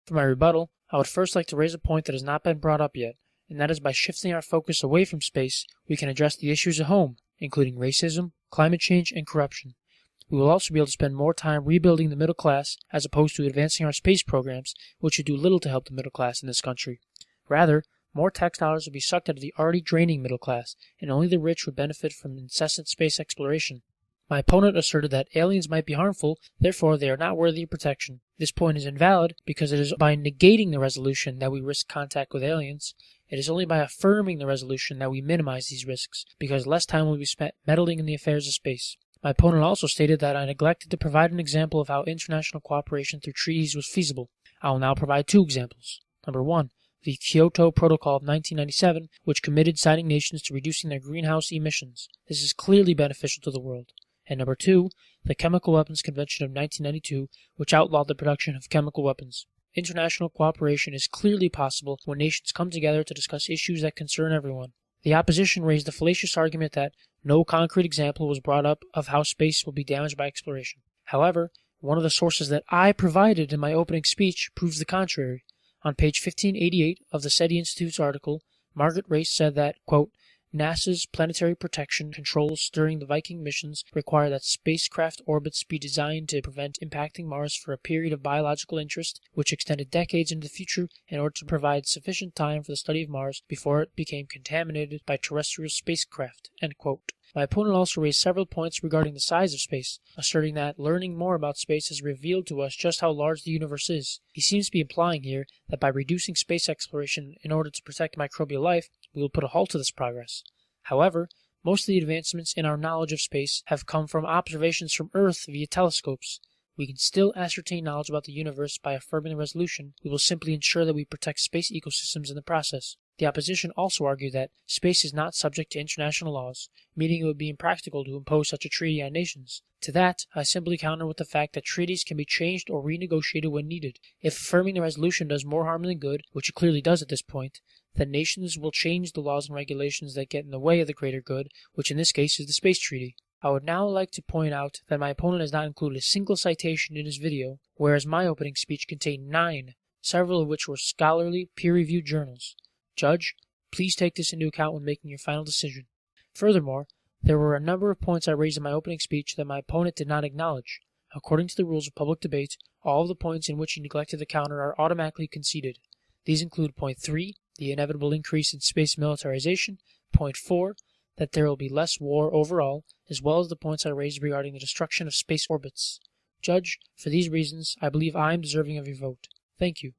For my rebuttal, I would first like to raise a point that has not been brought up yet, and that is by shifting our focus away from space, we can address the issues at home, including racism, climate change, and corruption. We will also be able to spend more time rebuilding the middle class as opposed to advancing our space programs, which would do little to help the middle class in this country. Rather, more tax dollars would be sucked out of the already draining middle class, and only the rich would benefit from incessant space exploration. My opponent asserted that aliens might be harmful, therefore they are not worthy of protection. This point is invalid because it is by negating the resolution that we risk contact with aliens. It is only by affirming the resolution that we minimize these risks, because less time will be spent meddling in the affairs of space. My opponent also stated that I neglected to provide an example of how international cooperation through treaties was feasible. I will now provide two examples. Number one, the Kyoto Protocol of 1997, which committed signing nations to reducing their greenhouse emissions. This is clearly beneficial to the world. And number two, the Chemical Weapons Convention of 1992, which outlawed the production of chemical weapons. International cooperation is clearly possible when nations come together to discuss issues that concern everyone. The opposition raised the fallacious argument that no concrete example was brought up of how space will be damaged by exploration. However, one of the sources that I provided in my opening speech proves the contrary. On page 1588 of the SETI Institute's article, Margaret Race said that, quote, NASA's planetary protection controls during the Viking missions require that spacecraft orbits be designed to prevent impacting Mars for a period of biological interest, which extended decades into the future in order to provide sufficient time for the study of Mars before it became contaminated by terrestrial spacecraft, end quote. My opponent also raised several points regarding the size of space, asserting that learning more about space has revealed to us just how large the universe is. He seems to be implying here that by reducing space exploration in order to protect microbial life, we will put a halt to this progress. However, most of the advancements in our knowledge of space have come from observations from Earth via telescopes. We can still ascertain knowledge about the universe by affirming the resolution. We will simply ensure that we protect space ecosystems in the process. The opposition also argued that space is not subject to international laws, meaning it would be impractical to impose such a treaty on nations. To that, I simply counter with the fact that treaties can be changed or renegotiated when needed. If affirming the resolution does more harm than good, which it clearly does at this point, then nations will change the laws and regulations that get in the way of the greater good, which in this case is the space treaty. I would now like to point out that my opponent has not included a single citation in his video, whereas my opening speech contained 9, several of which were scholarly, peer-reviewed journals. Judge, please take this into account when making your final decision. Furthermore, there were a number of points I raised in my opening speech that my opponent did not acknowledge. According to the rules of public debate, all of the points in which he neglected to counter are automatically conceded. These include point 3, the inevitable increase in space militarization, point 4, that there will be less war overall, as well as the points I raised regarding the destruction of space orbits. Judge, for these reasons, I believe I am deserving of your vote. Thank you.